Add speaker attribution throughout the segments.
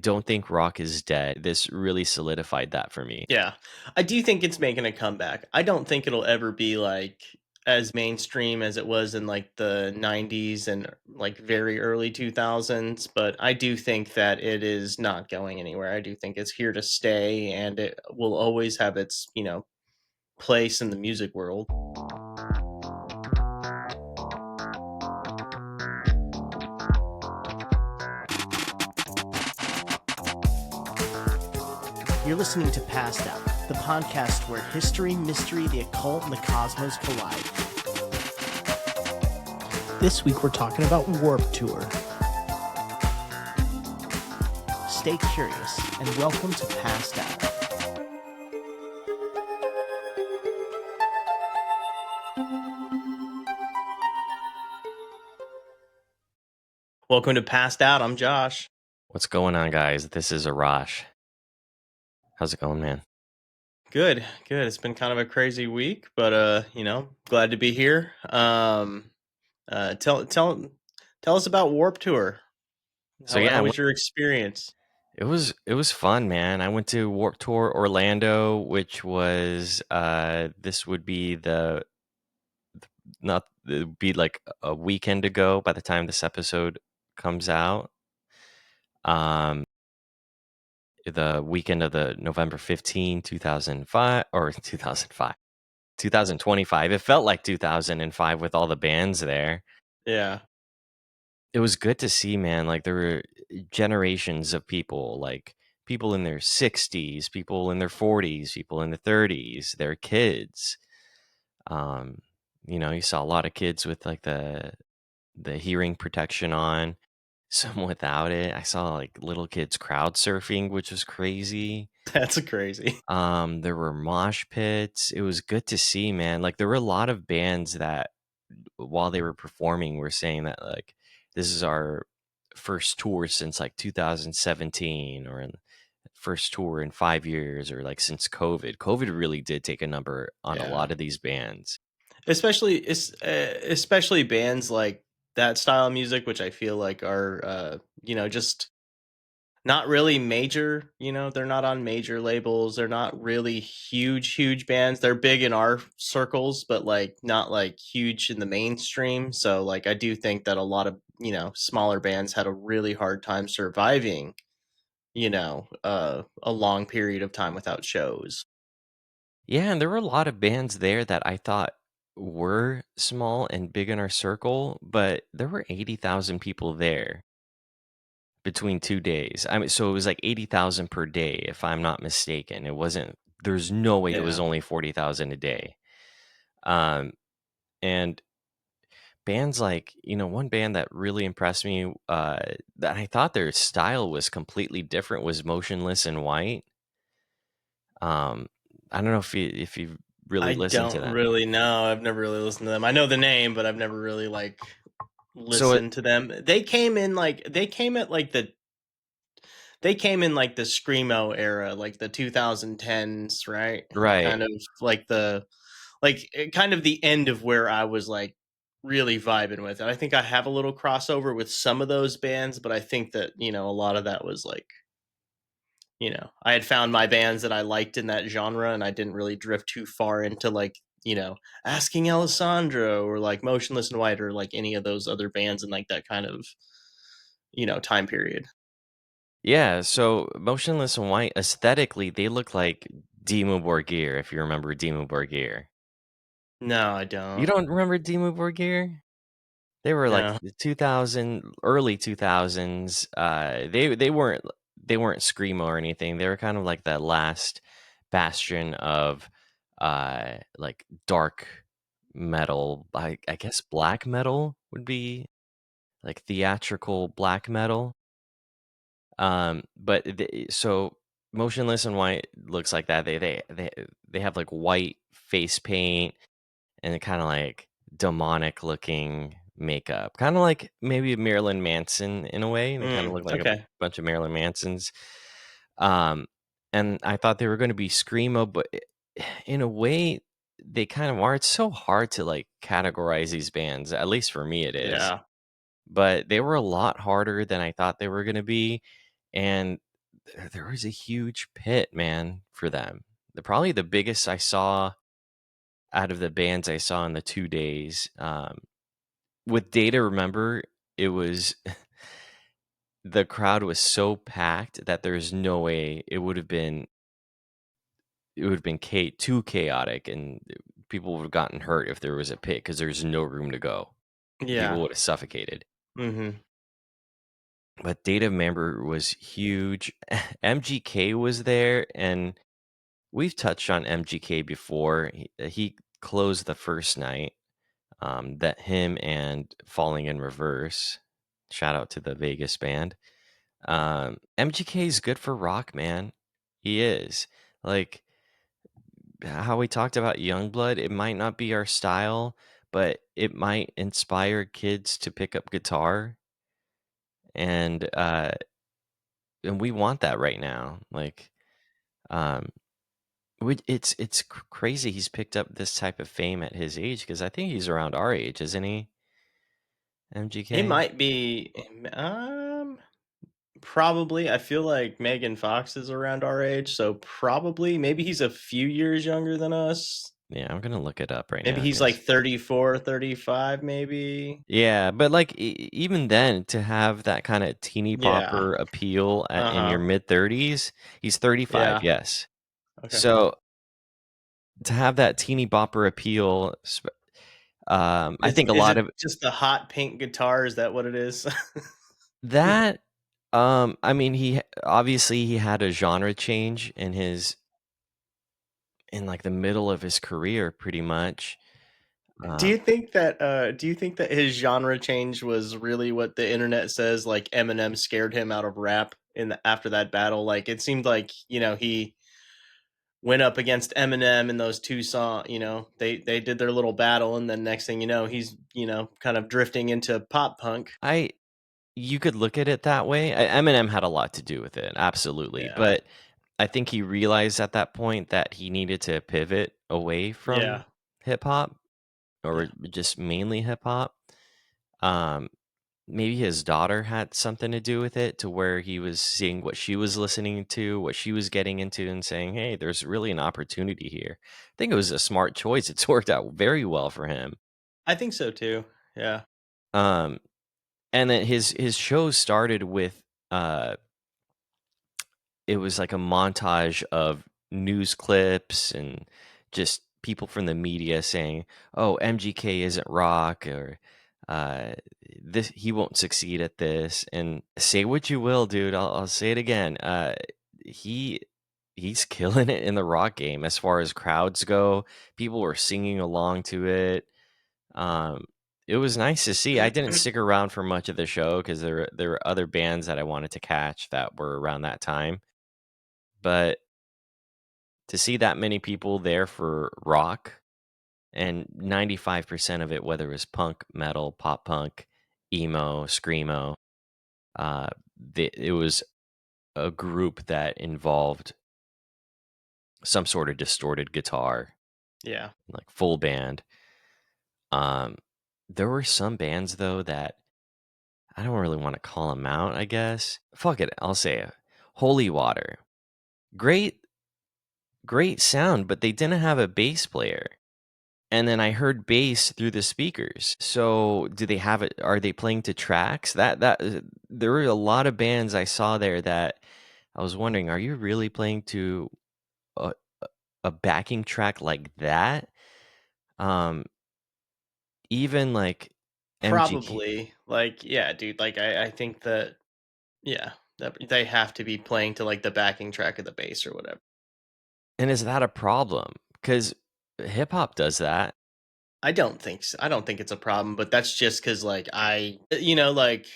Speaker 1: don't think rock is dead. This really solidified that for me.
Speaker 2: Yeah. I do think it's making a comeback. I don't think it'll ever be, like, as mainstream as it was in, like, the '90s and, like, very early 2000s, but I do think that it is not going anywhere. I do think it's here to stay, and it will always have its, place in the music world.
Speaker 3: You're listening to Passed Out, the podcast where history, mystery, the occult, and the cosmos collide. This week we're talking about Warp Tour. Stay curious and welcome to Passed Out.
Speaker 2: Welcome to Passed Out. I'm Josh.
Speaker 1: What's going on, guys? This is Arash. How's it going, man?
Speaker 2: Good, good. It's been kind of a crazy week, but glad to be here. Tell us about Warp Tour.
Speaker 1: So
Speaker 2: How
Speaker 1: yeah,
Speaker 2: was your experience?
Speaker 1: it was fun, man. I went to Warp Tour Orlando, which was this would be the not it would be like a weekend ago by the time this episode comes out. Um, the weekend of the November 15, 2005 or 2005, 2025. It felt like 2005 with all the bands there.
Speaker 2: Yeah,
Speaker 1: It was good to see, man. Like there were generations of people, like people in their 60s, people in their 40s, people in their 30s, their kids. Um, you saw a lot of kids with like the hearing protection on, some without it. I saw like little kids crowd surfing, which was crazy.
Speaker 2: that's crazy.
Speaker 1: There were mosh pits. It was good to see, man. Like there were a lot of bands that while they were performing were saying that like this is our first tour since like 2017 or first tour in 5 years or like since COVID really did take a number on a
Speaker 2: Yeah,
Speaker 1: lot of these bands.
Speaker 2: especially bands like that style of music, which I feel like are just not really major. They're not on major labels. They're not really huge bands. They're big in our circles, but like not like huge in the mainstream. So like I do think that a lot of smaller bands had a really hard time surviving. A long period of time without shows.
Speaker 1: Yeah, and there were a lot of bands there that I thought were small and big in our circle, but there were 80,000 people there between 2 days. I mean, so it was like 80,000 per day, if I'm not mistaken. It wasn't, there's no way it was
Speaker 2: Yeah.
Speaker 1: only 40,000 a day. Um, and bands like, one band that really impressed me, that I thought their style was completely different was Motionless in White. Um, I don't know if you really
Speaker 2: I
Speaker 1: listened to
Speaker 2: don't
Speaker 1: them.
Speaker 2: really know. I've never really listened to them. I know the name, but I've never really like
Speaker 1: So
Speaker 2: listened to them. They came in like the screamo era, like the 2010s, right?
Speaker 1: right.
Speaker 2: Kind of like kind of the end of where I was like really vibing with it. I think I have a little crossover with some of those bands, but I think that, a lot of that was like, I had found my bands that I liked in that genre and I didn't really drift too far into like, Asking Alessandro or like Motionless in White or like any of those other bands in like that kind of, time period.
Speaker 1: Yeah, so Motionless in White, aesthetically, they look like Dimmu Borgir, if you remember Dimmu Borgir.
Speaker 2: No, I
Speaker 1: You
Speaker 2: don't.
Speaker 1: don't remember Dimmu Borgir? They were like
Speaker 2: No.
Speaker 1: the 2000, early 2000s. They weren't screamo or anything. They were kind of like the last bastion of like dark metal. I guess black metal would be like theatrical black metal. But so Motionless in White looks like that. They have like white face paint and kind of like demonic looking makeup, kind of like maybe Marilyn Manson in a way. They kind of look like a
Speaker 2: Okay.
Speaker 1: bunch of Marilyn Mansons. Um, and I thought they were going to be screamo, but in a way, they kind of are. It's so hard to like categorize these bands. At least for me, it is.
Speaker 2: Yeah.
Speaker 1: But they were a lot harder than I thought they were going to be, and there was a huge pit, man, for them. Probably the biggest I saw out of the bands I saw in the 2 days. With Data, remember, it was the crowd was so packed that there's no way it would have been too chaotic, and people would have gotten hurt if there was a pit because there's no room to go.
Speaker 2: Yeah.
Speaker 1: People would have suffocated.
Speaker 2: Mhm.
Speaker 1: But Data Member was huge. MGK was there, and we've touched on MGK before. He closed the first night. That him and Falling in Reverse. Shout out to the Vegas band. MGK is good for rock, man. He is. Like how we talked about Youngblood, it might not be our style, but it might inspire kids to pick up guitar, and we want that right now. Like, um, it's crazy he's picked up this type of fame at his age because I think he's around our age, isn't he?
Speaker 2: He
Speaker 1: MGK.
Speaker 2: might be, probably. I feel like Megan Fox is around our age, so probably. Maybe he's a few years younger than us.
Speaker 1: Yeah, I'm gonna look it up right
Speaker 2: Maybe
Speaker 1: now
Speaker 2: he's like
Speaker 1: because
Speaker 2: 34, 35, maybe.
Speaker 1: yeah, but like even then, to have that kind of teeny
Speaker 2: Yeah.
Speaker 1: bopper appeal in your
Speaker 2: Uh-huh.
Speaker 1: mid 30s, he's 35,
Speaker 2: Yeah.
Speaker 1: yes.
Speaker 2: Okay.
Speaker 1: So to have that teeny bopper appeal, I think a
Speaker 2: Is
Speaker 1: lot
Speaker 2: it
Speaker 1: of
Speaker 2: just the hot pink guitar? Is that what it is?
Speaker 1: that, I mean, obviously he had a genre change in like the middle of his career, pretty much. Uh,
Speaker 2: Do you think that his genre change was really what the internet says, like Eminem scared him out of rap after that battle? Like it seemed like, he went up against Eminem in those two songs, they did their little battle, and then next thing you know, he's, kind of drifting into pop punk.
Speaker 1: I You could look at it that way. Eminem had a lot to do with it, absolutely.
Speaker 2: Yeah.
Speaker 1: But I think he realized at that point that he needed to pivot away
Speaker 2: Yeah.
Speaker 1: from hip hop or
Speaker 2: Yeah.
Speaker 1: just mainly hip hop. Um, Maybe his daughter had something to do with it, to where he was seeing what she was listening to, what she was getting into, and saying, "Hey, there's really an opportunity here." I think it was a smart choice. It's worked out very well for him.
Speaker 2: I think so too. Yeah.
Speaker 1: Um, and then his show started with it was like a montage of news clips and just people from the media saying, "Oh, MGK isn't rock," or uh, "This he won't succeed at this." And say what you will, dude, I'll say it again. He he's killing it in the rock game as far as crowds go. People were singing along to it. Um, it was nice to see. I didn't stick around for much of the show because there were other bands that I wanted to catch that were around that time, but to see that many people there for rock, and 95% of it, whether it was punk, metal, pop punk, emo, screamo, uh, it was a group that involved some sort of distorted guitar,
Speaker 2: Yeah.
Speaker 1: like full band. Um, there were some bands though that I don't really want to call them out. I guess fuck it, I'll say it. Holy Water, great, great sound, but they didn't have a bass player. And then I heard bass through the speakers. So, do they have it? Are they playing to tracks? There were a lot of bands I saw there that I was wondering, are you really playing to a, a backing track like that? Um, Even like MGK,
Speaker 2: Probably. Like, yeah, dude. Like, I think that, yeah, that they have to be playing to like the backing track of the bass or whatever.
Speaker 1: and is that a problem? Because hip hop does that.
Speaker 2: I don't think so. I don't think it's a problem, but that's just because, like, like,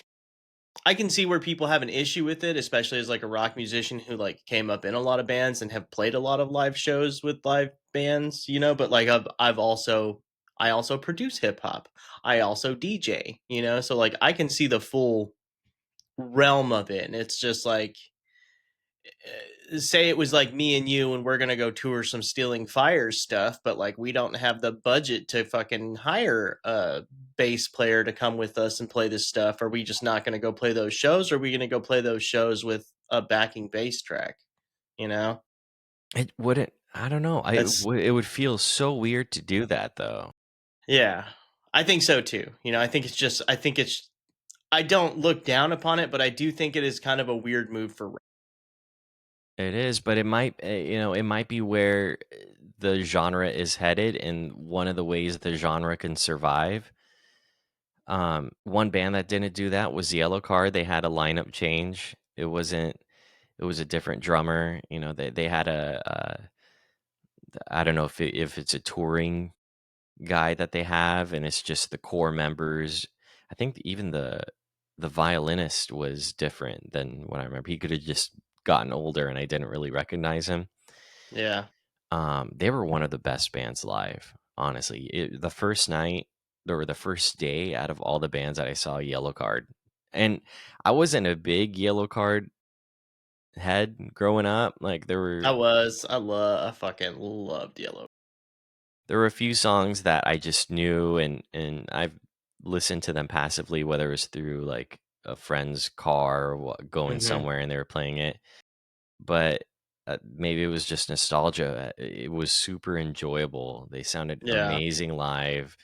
Speaker 2: I can see where people have an issue with it, especially as like a rock musician who like came up in a lot of bands and have played a lot of live shows with live bands, but like I also produce hip hop. I also DJ, so like I can see the full realm of it. And it's just like, say it was like me and you and we're gonna go tour some Stealing Fires stuff, but like we don't have the budget to fucking hire a bass player to come with us and play this stuff. Are we just not gonna go play those shows? Or are we gonna go play those shows with a backing bass track, you know?
Speaker 1: It wouldn't I don't know.
Speaker 2: That's
Speaker 1: It would feel so weird to do that though.
Speaker 2: yeah. I think so too. I think it's I don't look down upon it, but I do think it is kind of a weird move for
Speaker 1: It is, but it might, it might be where the genre is headed, and one of the ways the genre can survive. One band that didn't do that was Yellow Card. They had a lineup change. It wasn't. It was a different drummer. They had I don't know if it's a touring guy that they have, and it's just the core members. I think even the violinist was different than what I remember. He could have just gotten older, and I didn't really recognize him.
Speaker 2: Yeah.
Speaker 1: They were one of the best bands live, honestly. The first night or the first day out of all the bands that I saw, Yellow Card, and I wasn't a big Yellow Card head growing up. Like
Speaker 2: I fucking loved Yellow.
Speaker 1: there were a few songs that I just knew, and I've listened to them passively, whether it was through like a friend's car or going
Speaker 2: Mhm.
Speaker 1: somewhere and they were playing it. But maybe it was just nostalgia. It was super enjoyable. They sounded
Speaker 2: Yeah.
Speaker 1: amazing live.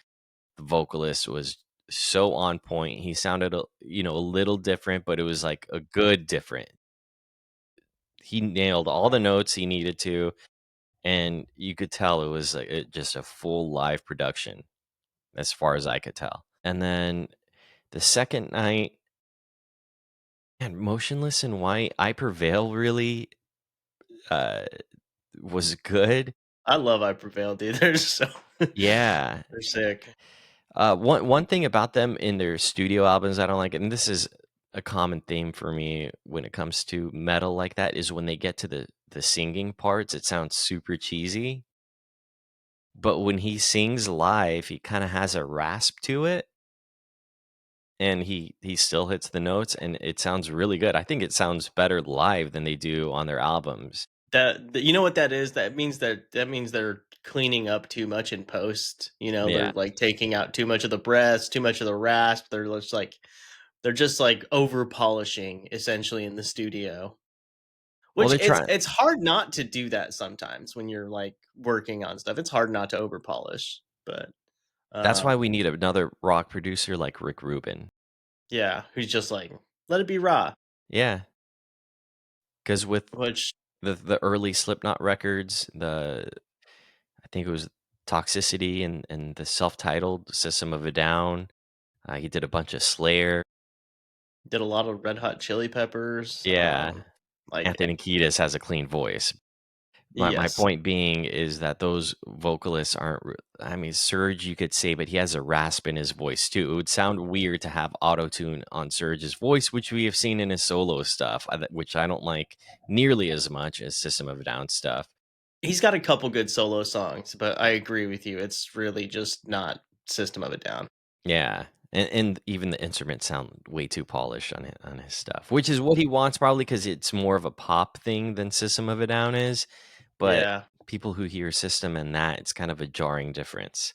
Speaker 1: The vocalist was so on point. He sounded a little different, but it was like a good different. He nailed all the notes he needed to, and you could tell it was like just a full live production as far as I could tell. And then the second night, and Motionless in White, I Prevail really uh, was good.
Speaker 2: I love I Prevail, dude.
Speaker 1: Yeah.
Speaker 2: They're sick.
Speaker 1: One thing about them in their studio albums I don't like, and this is a common theme for me when it comes to metal like that, is when they get to the singing parts, it sounds super cheesy. But when he sings live, he kind of has a rasp to it, and he still hits the notes, and it sounds really good. I think it sounds better live than they do on their albums.
Speaker 2: You know what that is? That means they're cleaning up too much in post.
Speaker 1: Yeah.
Speaker 2: They're like taking out too much of the breaths, too much of the rasp. They're just like over polishing essentially in the studio.
Speaker 1: Well,
Speaker 2: Which
Speaker 1: they're trying.
Speaker 2: it's hard not to do that sometimes when you're like working on stuff. It's hard not to over polish, but
Speaker 1: That's why
Speaker 2: um
Speaker 1: we need another rock producer like Rick Rubin.
Speaker 2: yeah, who's just like let it be raw,
Speaker 1: Yeah, because with
Speaker 2: which
Speaker 1: the early Slipknot records, I think it was Toxicity and the self-titled System of a Down. He did a bunch of Slayer.
Speaker 2: did a lot of Red Hot Chili Peppers.
Speaker 1: Yeah,
Speaker 2: Like
Speaker 1: Anthony Kiedis has a clean voice. My
Speaker 2: yes,
Speaker 1: point being is that those vocalists aren't. I mean, Serge, you could say, but he has a rasp in his voice too. It would sound weird to have auto tune on Serge's voice, which we have seen in his solo stuff, which I don't like nearly as much as System of a Down stuff.
Speaker 2: he's got a couple good solo songs, but I agree with you. It's really just not System of a Down.
Speaker 1: Yeah. And even the instruments sound way too polished on his stuff, which is what he wants probably because it's more of a pop thing than System of a Down is. But
Speaker 2: Yeah.
Speaker 1: people who hear System and that, it's kind of a jarring difference.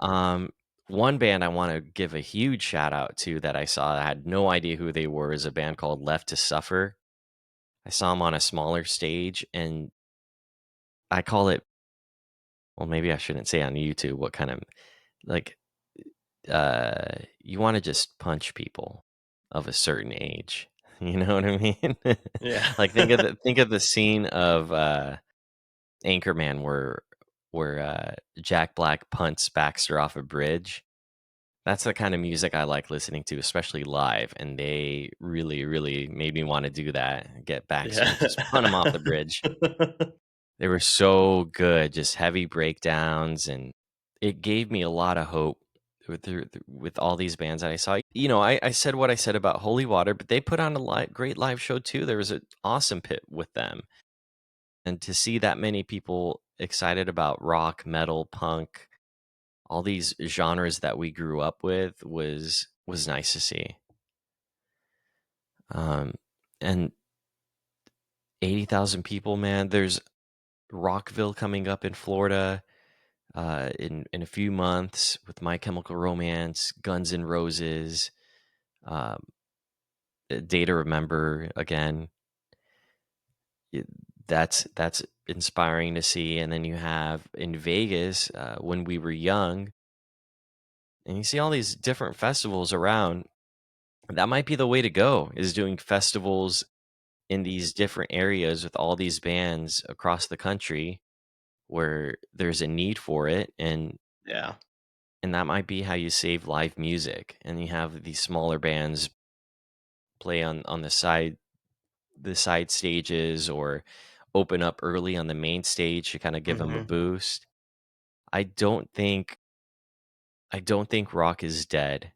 Speaker 1: Um, One band I want to give a huge shout out to that I saw, I had no idea who they were, is a band called Left to Suffer. I saw them on a smaller stage, and I call it, well, maybe I shouldn't say on YouTube what kind of like you want to just punch people of a certain age. You know what I mean?
Speaker 2: Yeah.
Speaker 1: Like think of the scene of Anchorman where Jack Black punts Baxter off a bridge. That's the kind of music I like listening to, especially live, and they really, really made me want to do that. Get Baxter
Speaker 2: Yeah.
Speaker 1: and just punt him off the bridge. They were so good, just heavy breakdowns, and it gave me a lot of hope with all these bands that I saw. I said what I said about Holy Water, but they put on a great live show too. There was an awesome pit with them, and to see that many people excited about rock, metal, punk, all these genres that we grew up with was nice to see. Um, and 80,000 people, man. There's Rockville coming up in Florida in a few months with My Chemical Romance, Guns N' Roses. Um, Data Remember again. it- that's inspiring to see. And then you have in Vegas, when we were young, and you see all these different festivals around. That might be the way to go, is doing festivals in these different areas with all these bands across the country where there's a need for it.
Speaker 2: Yeah.
Speaker 1: And that might be how you save live music, and you have these smaller bands play on the side stages, or open up early on the main stage to kind of give them a
Speaker 2: Hmm.
Speaker 1: boost. I don't think I don't think rock is dead.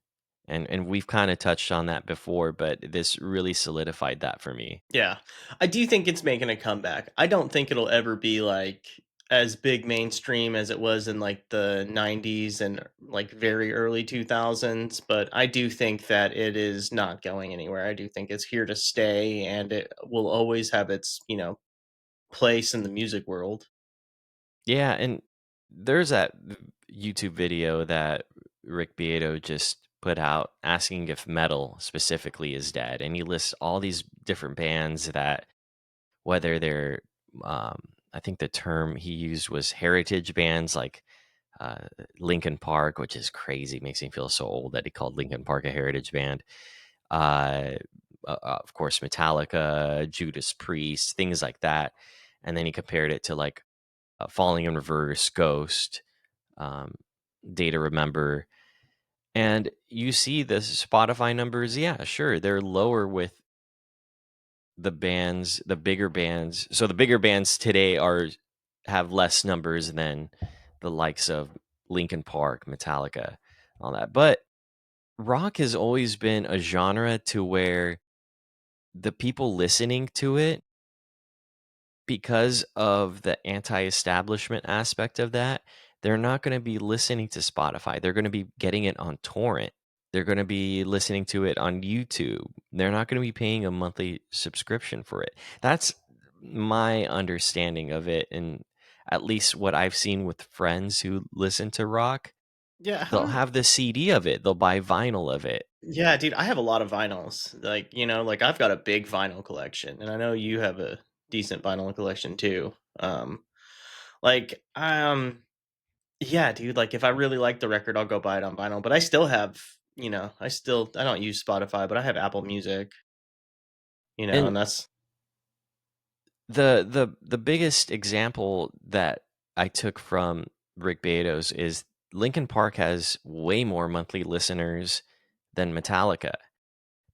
Speaker 1: And we've kind of touched on that before, but this really solidified that for me.
Speaker 2: Yeah. I do think it's making a comeback. I don't think it'll ever be like as big mainstream as it was in like the 90s and like very early 2000s, but I do think that it is not going anywhere. I do think it's here to stay and it will always have its, place in the music world.
Speaker 1: Yeah, and there's that YouTube video that Rick Beato just put out asking if metal specifically is dead, and he lists all these different bands that, whether they're, um, I think the term he used was heritage bands, like uh, Linkin Park, which is crazy. Makes me feel so old that he called Linkin Park a heritage band. Uh, of course, Metallica, Judas Priest, things like that. And then he compared it to like Falling in Reverse, Ghost, um, Data Remember. And you see the Spotify numbers, yeah, sure, they're lower with the bigger bands. So the bigger bands today have less numbers than the likes of Linkin Park, Metallica, all that. But rock has always been a genre to where the people listening to it, because of the anti-establishment aspect of that, they're not going to be listening to Spotify. They're going to be getting it on torrent. They're going to be listening to it on YouTube. They're not going to be paying a monthly subscription for it. That's my understanding of it, and at least what I've seen with friends who listen to rock.
Speaker 2: Yeah,
Speaker 1: They'll have the CD of it. They'll buy vinyl of it.
Speaker 2: yeah, dude, I have a lot of vinyls. Like, like I've got a big vinyl collection and I know you have a decent vinyl collection too. Like yeah, dude, like if I really like the record, I'll go buy it on vinyl, but I still have, I don't use Spotify, but I have Apple Music,
Speaker 1: And
Speaker 2: and that's
Speaker 1: the biggest example that I took from Rick Beatos is Linkin Park has way more monthly listeners than Metallica.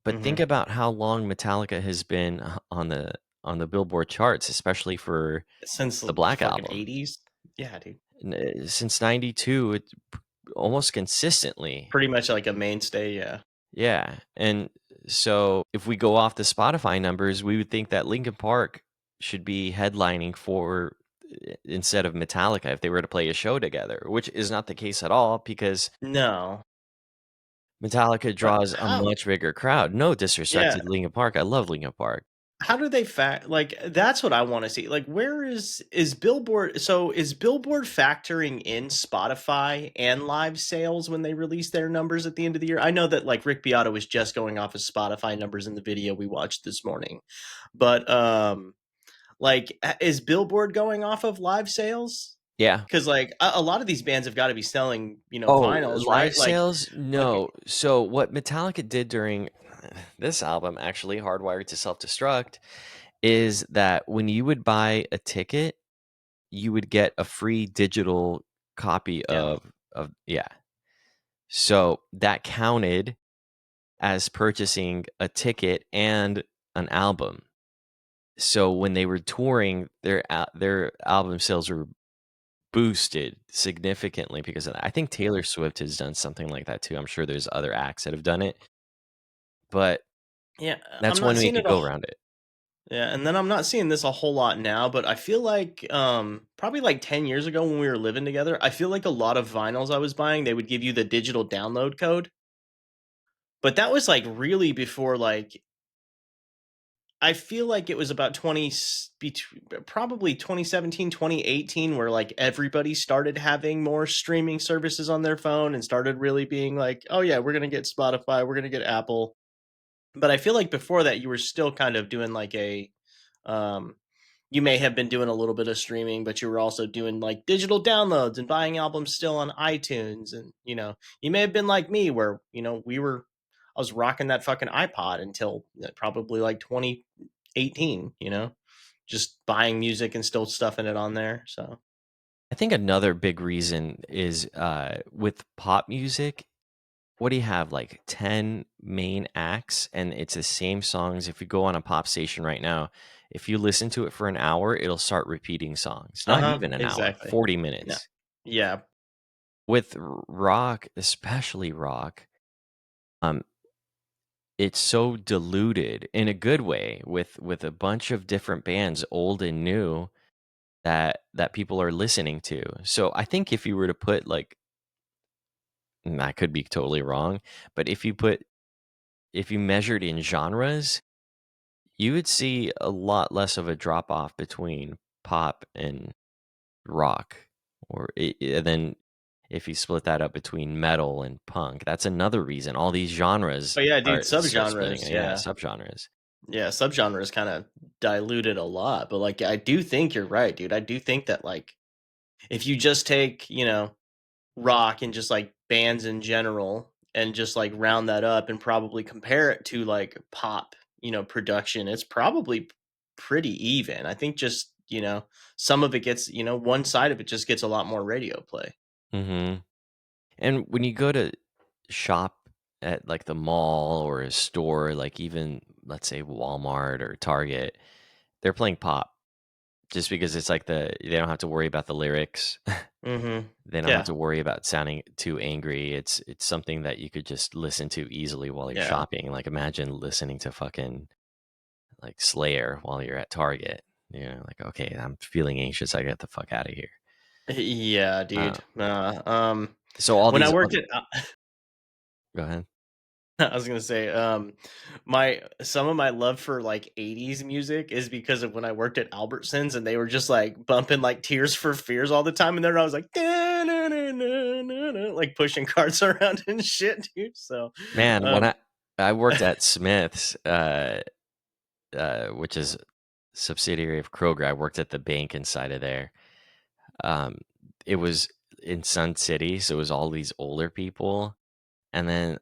Speaker 1: But think
Speaker 2: mhm,
Speaker 1: about how long Metallica has been on the Billboard charts, especially for
Speaker 2: since
Speaker 1: the
Speaker 2: the
Speaker 1: Black
Speaker 2: fucking
Speaker 1: Album.
Speaker 2: 80s. Yeah, dude.
Speaker 1: Since 92, it almost consistently.
Speaker 2: Pretty much like a mainstay, yeah.
Speaker 1: Yeah. And so if we go off the Spotify numbers, we would think that Linkin Park should be headlining for, instead of Metallica, if they were to play a show together, which is not the case at all, because
Speaker 2: No.
Speaker 1: Metallica
Speaker 2: But
Speaker 1: draws a much bigger crowd. No disrespect
Speaker 2: yeah,
Speaker 1: to Linkin Park. I love Linkin Park.
Speaker 2: how do they like that's what I want to see. Like where is Billboard, so is Billboard factoring in Spotify and live sales when they release their numbers at the end of the year? I know that like Rick Beato was just going off of Spotify numbers in the video we watched this morning. But like is Billboard going off of live sales?
Speaker 1: Yeah.
Speaker 2: Cuz like a lot of these bands have got to be selling,
Speaker 1: Oh,
Speaker 2: vinyls,
Speaker 1: live
Speaker 2: right?
Speaker 1: sales?
Speaker 2: Like
Speaker 1: No. So what Metallica did during this album, actually, Hardwired to Self-Destruct, is that when you would buy a ticket, you would get a free digital copy
Speaker 2: yeah.
Speaker 1: of yeah. So that counted as purchasing a ticket and an album. So when they were touring, their album sales were boosted significantly because of that. I think Taylor Swift has done something like that too. I'm sure there's other acts that have done it, but
Speaker 2: Yeah, I'm
Speaker 1: that's
Speaker 2: not
Speaker 1: one way you
Speaker 2: seeing it
Speaker 1: could
Speaker 2: a
Speaker 1: go around it.
Speaker 2: Yeah, and then I'm not seeing this a whole lot now, but I feel like probably like 10 years ago when we were living together, I feel like a lot of vinyls I was buying, they would give you the digital download code. But that was like really before like I feel like it was about probably 2017, 2018 where like everybody started having more streaming services on their phone and started really being like, "Oh yeah, we're going to get Spotify, we're going to get Apple." But I feel like before that, you were still kind of doing like um, you may have been doing a little bit of streaming, but you were also doing like digital downloads and buying albums still on iTunes. And, you may have been like me where, I was rocking that fucking iPod until probably like 2018, just buying music and still stuffing it on there. So,
Speaker 1: I think another big reason is with pop music, what do you have? Like 10 main acts, and it's the same songs. If you go on a pop station right now, if you listen to it for an hour, it'll start repeating songs. Not even an hour,
Speaker 2: exactly.
Speaker 1: 40
Speaker 2: No.
Speaker 1: minutes.
Speaker 2: Yeah.
Speaker 1: With rock, especially rock, um, it's so diluted in a good way with a bunch of different bands, old and new, that people are listening to. So I think if you were to put like, and I could be totally wrong, but if you measured in genres, you would see a lot less of a drop off between pop and rock, and then if you split that up between metal and punk, that's another reason all these genres
Speaker 2: But yeah, dude,
Speaker 1: start splitting.
Speaker 2: subgenres.
Speaker 1: Yeah,
Speaker 2: Yeah.
Speaker 1: subgenres.
Speaker 2: Yeah, subgenres kind of diluted a lot, but like I do think you're right, dude. I do think that like if you just take, rock and just like bands in general and just like round that up and probably compare it to like pop, production, it's probably pretty even. I think just, some of it gets, one side of it just gets a lot more radio play.
Speaker 1: Hmm. And when you go to shop at like the mall or a store, like even let's say Walmart or Target, they're playing pop just because it's like they don't have to worry about the lyrics.
Speaker 2: Mhm.
Speaker 1: They don't have
Speaker 2: Yeah.
Speaker 1: to worry about sounding too angry. It's something that you could just listen to easily while you're
Speaker 2: Yeah.
Speaker 1: shopping. Like imagine listening to fucking like Slayer while you're at Target. Like okay, I'm feeling anxious. I get the fuck out of here.
Speaker 2: Yeah,
Speaker 1: Uh,
Speaker 2: dude.
Speaker 1: so all
Speaker 2: When I
Speaker 1: these
Speaker 2: worked
Speaker 1: other,
Speaker 2: at
Speaker 1: go ahead.
Speaker 2: I was gonna say, my some of my love for like '80s music is because of when I worked at Albertsons and they were just like bumping like Tears for Fears all the time, and then I was like, "Da-na-na-na-na-na," like pushing carts around and shit, dude. So,
Speaker 1: Man, when
Speaker 2: um,
Speaker 1: I worked at Smith's, which is subsidiary of Kroger, I worked at the bank inside of there. Um, it was in Sun City, so it was all these older people, and then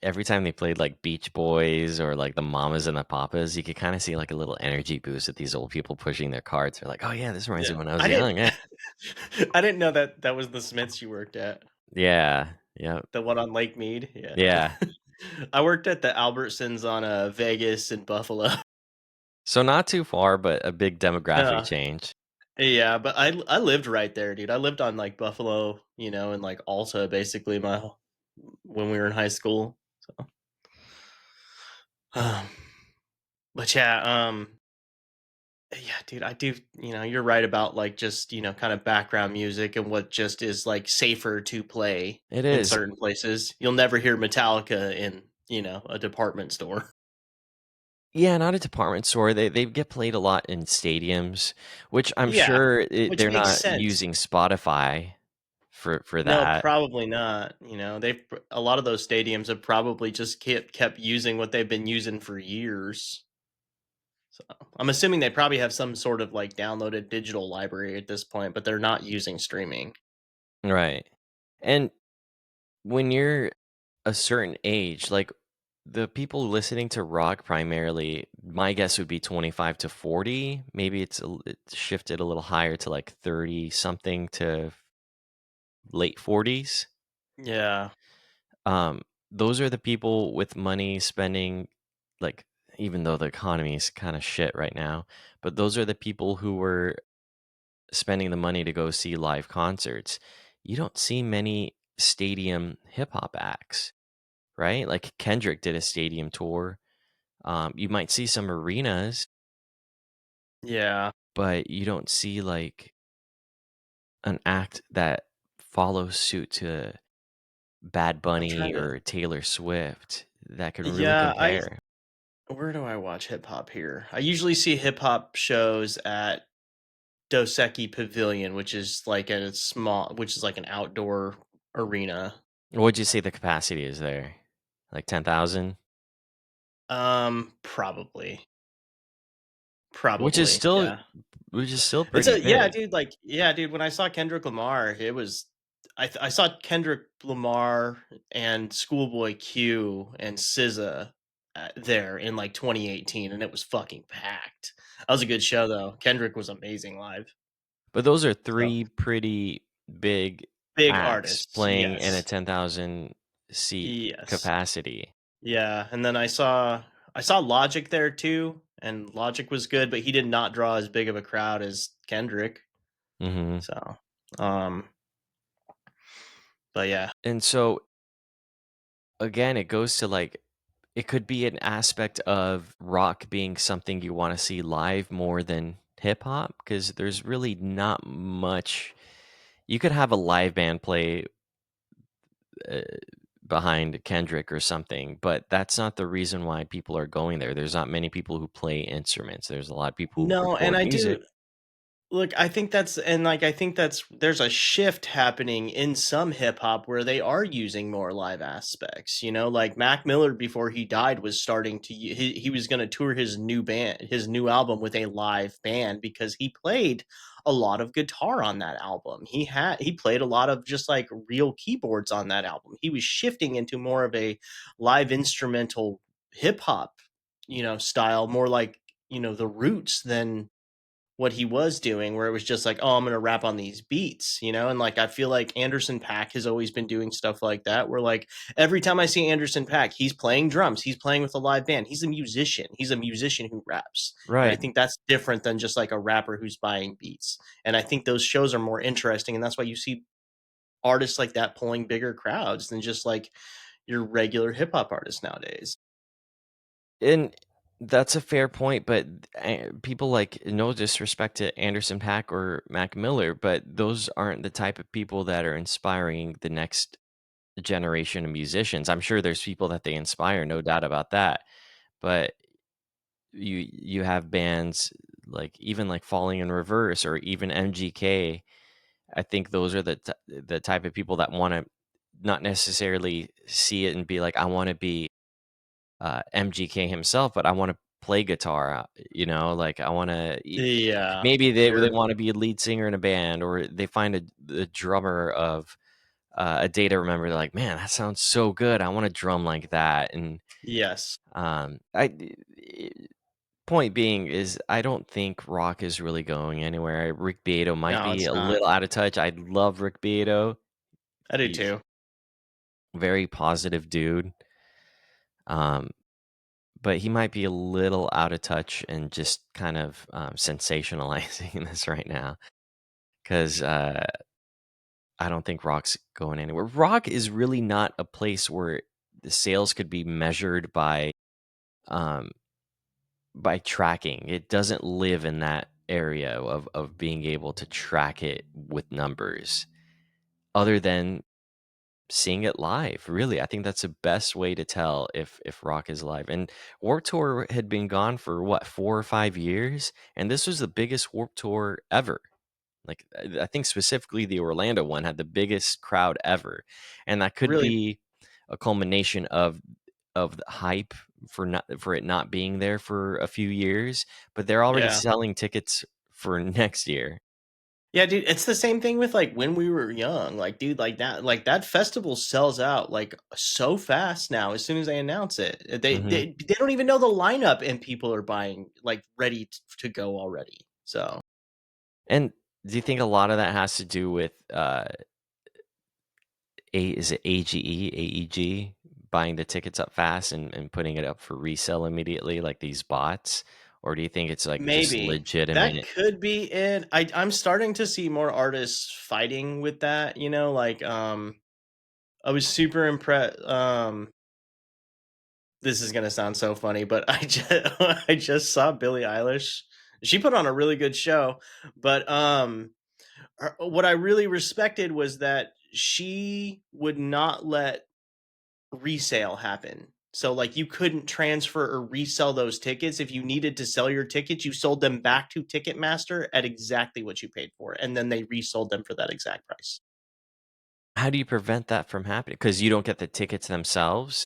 Speaker 1: every time they played like Beach Boys or like the Mamas and the Papas, you could kind of see like a little energy boost with these old people pushing their carts. They're like, "Oh yeah, this reminds
Speaker 2: yeah,
Speaker 1: me when I was
Speaker 2: I didn't,
Speaker 1: young." Yeah,
Speaker 2: I didn't know that that was the Smiths you worked at,
Speaker 1: yeah, yeah,
Speaker 2: the one on Lake Mead. Yeah,
Speaker 1: yeah.
Speaker 2: I worked at the Albertsons on Vegas and Buffalo.
Speaker 1: So not too far, but a big demographic change.
Speaker 2: Yeah, but I lived right there, dude. I lived on like Buffalo, and like Alta basically when we were in high school. So, um, but yeah, yeah, dude, I do. You're right about like just kind of background music and what just is like safer to play
Speaker 1: It
Speaker 2: in
Speaker 1: is.
Speaker 2: certain places. You'll never hear Metallica in a department store.
Speaker 1: Yeah, not a department store. They get played a lot in stadiums, which I'm
Speaker 2: Yeah,
Speaker 1: sure
Speaker 2: which
Speaker 1: they're
Speaker 2: makes
Speaker 1: not
Speaker 2: sense.
Speaker 1: using Spotify for
Speaker 2: No,
Speaker 1: that.
Speaker 2: probably not. A lot of those stadiums have probably just kept using what they've been using for years. So I'm assuming they probably have some sort of like downloaded digital library at this point, but they're not using streaming.
Speaker 1: Right. And when you're a certain age, like the people listening to rock primarily, my guess would be 25 to 40. Maybe it's shifted a little higher to like 30 something to late 40s.
Speaker 2: Yeah.
Speaker 1: Um, those are the people with money spending, like, even though the economy is kind of shit right now, but those are the people who were spending the money to go see live concerts. You don't see many stadium hip hop acts, right? Like Kendrick did a stadium tour. You might see some arenas,
Speaker 2: Yeah.
Speaker 1: but you don't see like an act that follows suit to Bad
Speaker 2: I'm trying
Speaker 1: Bunny
Speaker 2: to
Speaker 1: or Taylor Swift that can really
Speaker 2: Yeah, I
Speaker 1: compare.
Speaker 2: where do I watch hip hop here? I usually see hip hop shows at Doseki Pavilion, which is like an outdoor arena.
Speaker 1: What'd you say the capacity is there? Like 10,000?
Speaker 2: Probably.
Speaker 1: which is
Speaker 2: Probably,
Speaker 1: still
Speaker 2: yeah. It's
Speaker 1: pretty
Speaker 2: a yeah,
Speaker 1: good.
Speaker 2: dude, like yeah, dude, when I saw Kendrick Lamar, it was I saw Kendrick Lamar and Schoolboy Q and SZA, there in, like, 2018, and it was fucking packed. That was a good show, though. Kendrick was amazing live.
Speaker 1: But those are
Speaker 2: So,
Speaker 1: 3 pretty big
Speaker 2: big
Speaker 1: acts
Speaker 2: artists,
Speaker 1: playing in a
Speaker 2: yes.
Speaker 1: 10,000 seat
Speaker 2: Yes.
Speaker 1: capacity.
Speaker 2: Yeah, and then I saw Logic there too, and Logic was good, but he did not draw as big of a crowd as Kendrick.
Speaker 1: Mhm.
Speaker 2: So, um, but yeah.
Speaker 1: And so, again, it goes to, like, it could be an aspect of rock being something you wanna see live more than hip hop, because there's really not much you could have a live band play, uh, behind Kendrick or something, but that's not the reason why people are going there. There's not many people who play instruments. There's a lot of people who
Speaker 2: No, and
Speaker 1: record
Speaker 2: I
Speaker 1: music.
Speaker 2: do look, I think that's and, like, I think that's there's a shift happening in some hip hop where they are using more live aspects, like, Mac Miller before he died was starting to he was gonna tour his new album with a live band because he played a lot of guitar on that album. He played a lot of just, like, real keyboards on that album. He was shifting into more of a live instrumental hip hop, style, more like, The Roots than what he was doing where it was just like, "Oh, I'm gonna rap on these beats," and, like, I feel like Anderson .Paak has always been doing stuff like that where, like, every time I see Anderson .Paak, he's playing drums, he's playing with a live band, he's a musician who raps, and I
Speaker 1: Right.
Speaker 2: think that's different than just, like, a rapper who's buying beats, and I think those shows are more interesting, and that's why you see artists like that pulling bigger crowds than just, like, your regular hip hop artists nowadays.
Speaker 1: And that's a fair point, but people like no disrespect to Anderson Paak or Mac Miller, but those aren't the type of people that are inspiring the next generation of musicians. I'm sure there's people that they inspire, no doubt about that. But you have bands like even like Falling in Reverse or even MGK. I think those are the type of people that want to not necessarily see it and be like, I want to be MGK himself, but I want to play guitar. Like I want to.
Speaker 2: Yeah,
Speaker 1: Maybe they
Speaker 2: you're
Speaker 1: want to be a lead singer in a band, or they find the drummer of a day to remember. They're like, man, that sounds so good. I want to drum like that. And
Speaker 2: yes.
Speaker 1: I point being is I don't think rock is really going anywhere. Rick Beato might
Speaker 2: No,
Speaker 1: be
Speaker 2: it's
Speaker 1: a
Speaker 2: not.
Speaker 1: little out of touch. I love Rick Beato.
Speaker 2: I do
Speaker 1: He's
Speaker 2: too.
Speaker 1: a very positive dude. Um, but he might be a little out of touch and just kind of sensationalizing this right now because I don't think rock's going anywhere. Rock is really not a place where the sales could be measured um, by tracking. It doesn't live in that area of being able to track it with numbers other than seeing it live. Really, I think that's the best way to tell if rock is live. And Warped Tour had been gone for what, 4 or 5 years, and this was the biggest Warped Tour ever. Like I think specifically the Orlando one had the biggest crowd ever, and that could
Speaker 2: Really,
Speaker 1: be a culmination of the hype for it not being there for a few years, but they're already
Speaker 2: yeah.
Speaker 1: selling tickets for next year.
Speaker 2: Yeah, dude, it's the same thing with, like, When We Were Young, like, dude, like that festival sells out, like, so fast now as soon as they announce it.
Speaker 1: Hmm.
Speaker 2: They don't even know the lineup and people are buying, like, ready to go already. So,
Speaker 1: And do you think a lot of that has to do with is it AEG buying the tickets up fast and putting it up for resale immediately, like these bots, or do you think it's like just
Speaker 2: maybe. That
Speaker 1: legitimate?
Speaker 2: could be it. I'm starting to see more artists fighting with that, like, I was super impressed. This is gonna sound so funny, but I just I just saw Billie Eilish. She put on a really good show, but what I really respected was that she would not let resale happen. So, like, you couldn't transfer or resell those tickets. If you needed to sell your tickets, you sold them back to Ticketmaster at exactly what you paid for, and then they resold them for that exact price.
Speaker 1: How do you prevent that from happening? Because you don't get the tickets themselves.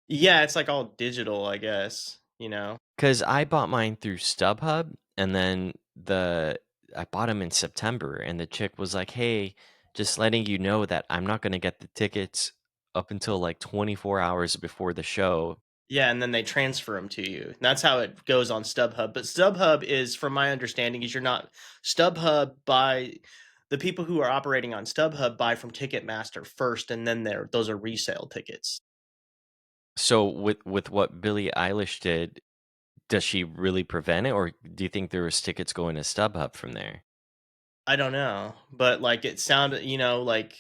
Speaker 2: Yeah, it's like all digital, I guess, you know?
Speaker 1: Because I bought mine through StubHub, and then I bought them in September, and the chick was like, "Hey, just letting you know that I'm not gonna get the tickets up until like 24 hours before the show."
Speaker 2: Yeah, and then they transfer them to you. That's how it goes on StubHub. But StubHub is, from my understanding, is you're not StubHub by the people who are operating on StubHub buy from Ticketmaster first, and then those are resale tickets.
Speaker 1: So with what Billie Eilish did, does she really prevent it, or do you think there was tickets going to StubHub from there?
Speaker 2: I don't know, but like it sounded, like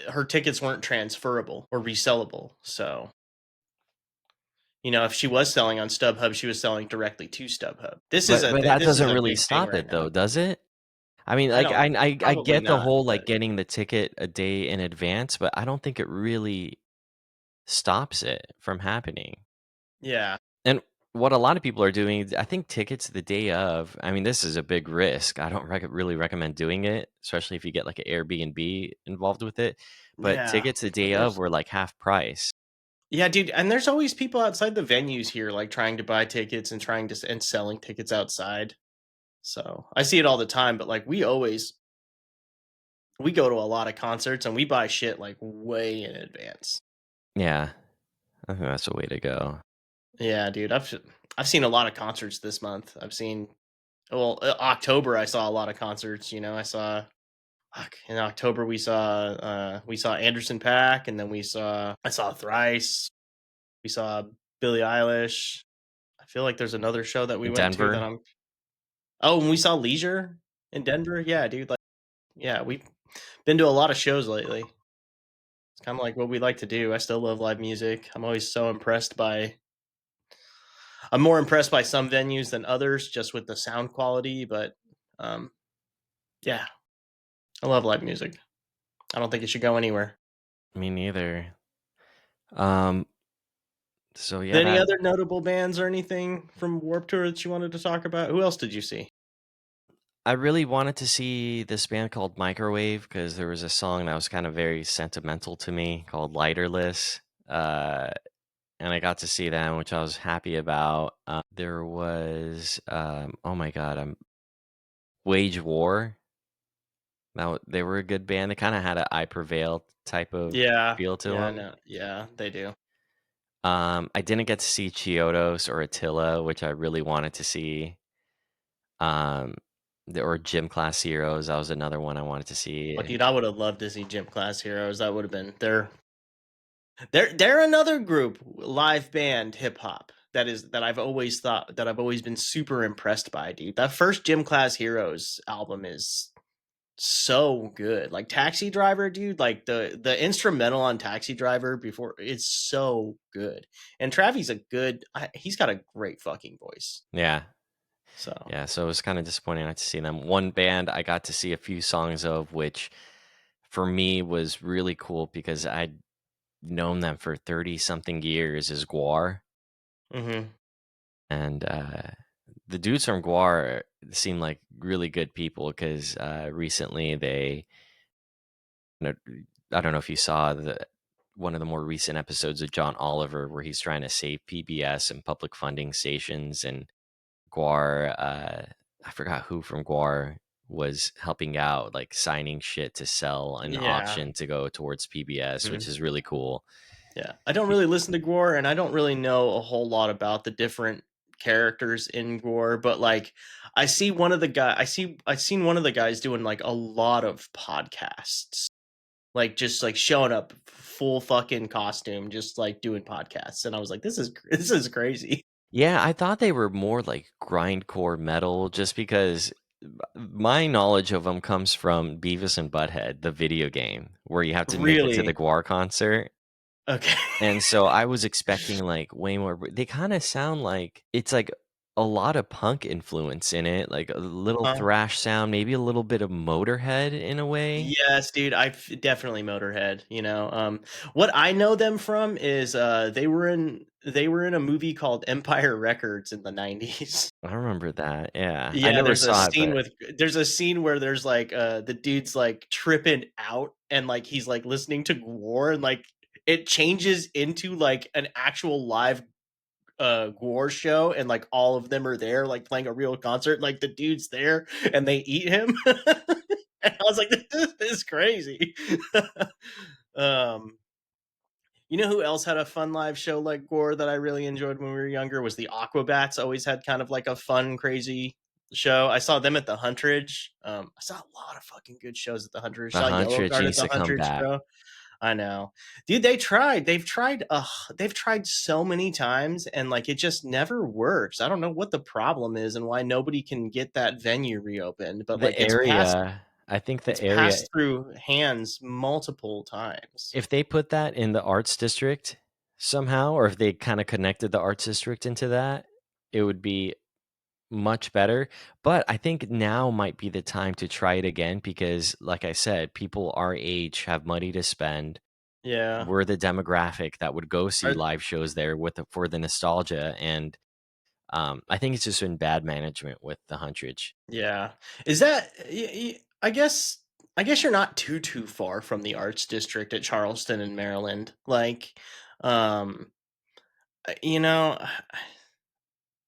Speaker 2: her tickets weren't transferable or resellable. So, if she was selling on StubHub, she was selling directly to StubHub. This is
Speaker 1: But
Speaker 2: a
Speaker 1: that
Speaker 2: this is
Speaker 1: doesn't
Speaker 2: a
Speaker 1: really
Speaker 2: big thing
Speaker 1: stop
Speaker 2: right
Speaker 1: it though,
Speaker 2: now.
Speaker 1: does it? I mean,
Speaker 2: I
Speaker 1: like,
Speaker 2: don't
Speaker 1: I
Speaker 2: Probably
Speaker 1: get the
Speaker 2: not,
Speaker 1: whole,
Speaker 2: but
Speaker 1: like, getting the ticket a day in advance, but I don't think it really stops it from happening.
Speaker 2: yeah.
Speaker 1: And what a lot of people are doing, I think tickets the day of. I mean, this is a big risk. I don't really recommend doing it, especially if you get like an Airbnb involved with it. But
Speaker 2: Yeah.
Speaker 1: tickets the
Speaker 2: But
Speaker 1: day of were like half price.
Speaker 2: yeah, dude, and there's always people outside the venues here like trying to buy tickets and and selling tickets outside. So, I see it all the time, but like we go to a lot of concerts and we buy shit like way in advance.
Speaker 1: Yeah, I think that's the way to go.
Speaker 2: Yeah, dude, I've seen a lot of concerts this month. October I saw a lot of concerts, I saw in October we saw Anderson Pack, and then I saw Thrice, we saw Billie Eilish. I feel like there's another show that we
Speaker 1: In
Speaker 2: went to that
Speaker 1: Denver,
Speaker 2: I'm Oh, and we saw Leisure in Denver. Yeah, dude, like yeah, we've been to a lot of shows lately. It's kind of like what we like to do. I still love live music. I'm more impressed by some venues than others just with the sound quality, but um yeah, I love live music. I don't think it should go anywhere.
Speaker 1: me neither. Um, so yeah,
Speaker 2: Any
Speaker 1: that
Speaker 2: other notable bands or anything from Warped Tour that you wanted to talk about? Who else did you see?
Speaker 1: I really wanted to see this band called Microwave because there was a song that was kind of very sentimental to me called Lighterless. Uh, and I got to see them, which I was happy about. There was, oh my God, Wage War. Now they were a good band. They kind of had an I Prevail type of
Speaker 2: Yeah,
Speaker 1: feel to
Speaker 2: yeah,
Speaker 1: them.
Speaker 2: no, yeah, they do.
Speaker 1: I didn't get to see Chiodos or Attila, which I really wanted to see. Um, or Gym Class Heroes. That was another one I wanted to
Speaker 2: Oh,
Speaker 1: see.
Speaker 2: dude, I would have loved to see Gym Class Heroes. That would have been they're another group live band hip hop that I've always been super impressed by, dude. That first Gym Class Heroes album is so good. Like Taxi Driver, dude, like the instrumental on Taxi Driver before it's so good. And he's got a great fucking voice.
Speaker 1: Yeah,
Speaker 2: So,
Speaker 1: yeah. So it was kind of disappointing not to see them. One band I got to see a few songs of, which for me was really cool because I'd known them for 30 something years, is Guar.
Speaker 2: mhm.
Speaker 1: And the dudes from Guar seem like really good people because recently you know, I don't know if you saw one of the more recent episodes of John Oliver where he's trying to save PBS and public funding stations, and Guar, I forgot who from Guar was helping out, like signing shit to sell an
Speaker 2: Yeah.
Speaker 1: auction to go towards PBS, which
Speaker 2: Mhm.
Speaker 1: is really cool.
Speaker 2: Yeah. I don't really listen to Gore, and I don't really know a whole lot about the different characters in Gore, but like I've seen one of the guys doing like a lot of podcasts. Like just like showing up full fucking costume, just like doing podcasts. And I was like, this is crazy.
Speaker 1: Yeah, I thought they were more like grindcore metal just because my knowledge of them comes from Beavis and Butthead, the video game, where you have to make it to the
Speaker 2: Really?
Speaker 1: Guar concert.
Speaker 2: Okay.
Speaker 1: And so I was expecting like way more. They kind of sound like it's like a lot of punk influence in it, like a little
Speaker 2: Huh?
Speaker 1: thrash sound, maybe a little bit of Motorhead in a way.
Speaker 2: Yes, dude. Definitely Motorhead. What I know them from is they were in a movie called Empire Records in the '90s.
Speaker 1: I remember that. Yeah, I
Speaker 2: Yeah,
Speaker 1: never saw it, but
Speaker 2: there's a scene where there's like the dude's like tripping out and like he's like listening to War, and like it changes into like an actual live Gore show, and like all of them are there, like playing a real concert. Like the dude's there, and they eat him. And I was like, this is crazy. um, you know who else had a fun live show like Gore that I really enjoyed when we were younger was the Aquabats. Always had kind of like a fun, crazy show. I saw them at the Huntridge. I saw a lot of fucking good shows at the Huntridge.
Speaker 1: The
Speaker 2: Saw Yellow
Speaker 1: Huntrich
Speaker 2: Guard at
Speaker 1: needs
Speaker 2: the
Speaker 1: to come
Speaker 2: Huntridge
Speaker 1: back.
Speaker 2: show. I know. Dude, they tried. They've tried so many times, and like it just never works. I don't know what the problem is and why nobody can get that venue reopened, but
Speaker 1: The
Speaker 2: like
Speaker 1: area, I think the
Speaker 2: it's
Speaker 1: area,
Speaker 2: passed through hands multiple times.
Speaker 1: if they put that in the arts district somehow, or if they kind of connected the arts district into that, it would be much better. But I think now might be the time to try it again because, like I said, people our age have money to spend.
Speaker 2: Yeah.
Speaker 1: We're the demographic that would go see
Speaker 2: Are,
Speaker 1: live shows there for the nostalgia, and I think it's just been bad management with the Huntridge.
Speaker 2: yeah. Is that I guess you're not too far from the arts district at Charleston in Maryland. Like um you know,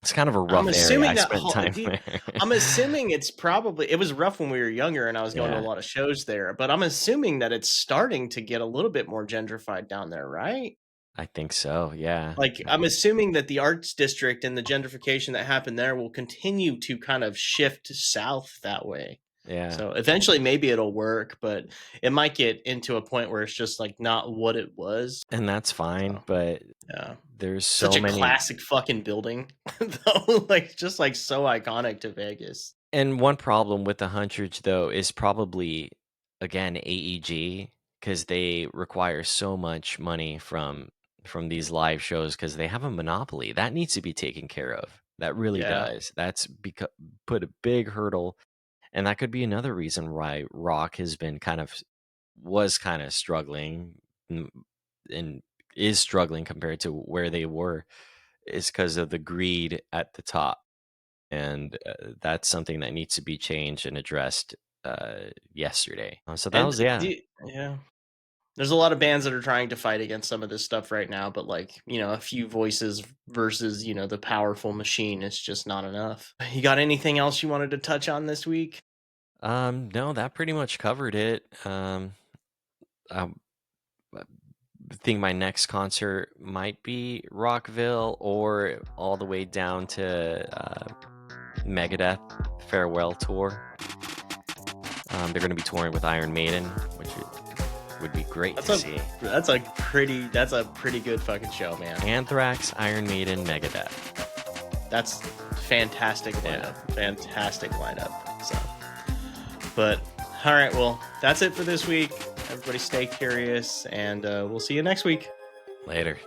Speaker 1: It's kind of a
Speaker 2: I'm
Speaker 1: rough area. I
Speaker 2: assuming that
Speaker 1: spent
Speaker 2: whole
Speaker 1: time
Speaker 2: do you,
Speaker 1: there.
Speaker 2: I'm assuming it was rough when we were younger and I was going to a
Speaker 1: Yeah,
Speaker 2: lot of shows there, but I'm assuming that it's starting to get a little bit more gentrified down there, right?
Speaker 1: I think so. Yeah,
Speaker 2: Like I'm assuming that the arts district and the gentrification that happened there will continue to kind of shift south that way.
Speaker 1: yeah,
Speaker 2: So eventually maybe it'll work, but it might get into a point where it's just like not what it was.
Speaker 1: and that's fine.
Speaker 2: So
Speaker 1: But
Speaker 2: yeah.
Speaker 1: there's
Speaker 2: Such
Speaker 1: so
Speaker 2: a
Speaker 1: many.
Speaker 2: classic fucking building, though, like just like so iconic to Vegas.
Speaker 1: And one problem with the Huntridge though is probably again AEG because they require so much money from these live shows because they have a monopoly that needs to be taken care of. That really
Speaker 2: Yeah.
Speaker 1: does. That's put a big hurdle, and that could be another reason why rock has been was kind of struggling and, and is struggling compared to where they were is because of the greed at the top, and that's something that needs to be changed and addressed yesterday. So that
Speaker 2: And
Speaker 1: was yeah.
Speaker 2: yeah. There's a lot of bands that are trying to fight against some of this stuff right now, but like, a few voices versus, the powerful machine is just not enough. You got anything else you wanted to touch on this week?
Speaker 1: No, that pretty much covered it. I think my next concert might be Rockville or all the way down to Megadeth farewell tour. They're going to be touring with Iron Maiden, which would be great
Speaker 2: That's
Speaker 1: to
Speaker 2: a
Speaker 1: see.
Speaker 2: that's a pretty good fucking show, man.
Speaker 1: Anthrax, Iron Maiden, Megadeth.
Speaker 2: That's fantastic
Speaker 1: Yeah.
Speaker 2: lineup. Fantastic lineup. So, but all right, well, that's it for this week. Everybody stay curious, and we'll see you next week.
Speaker 1: Later.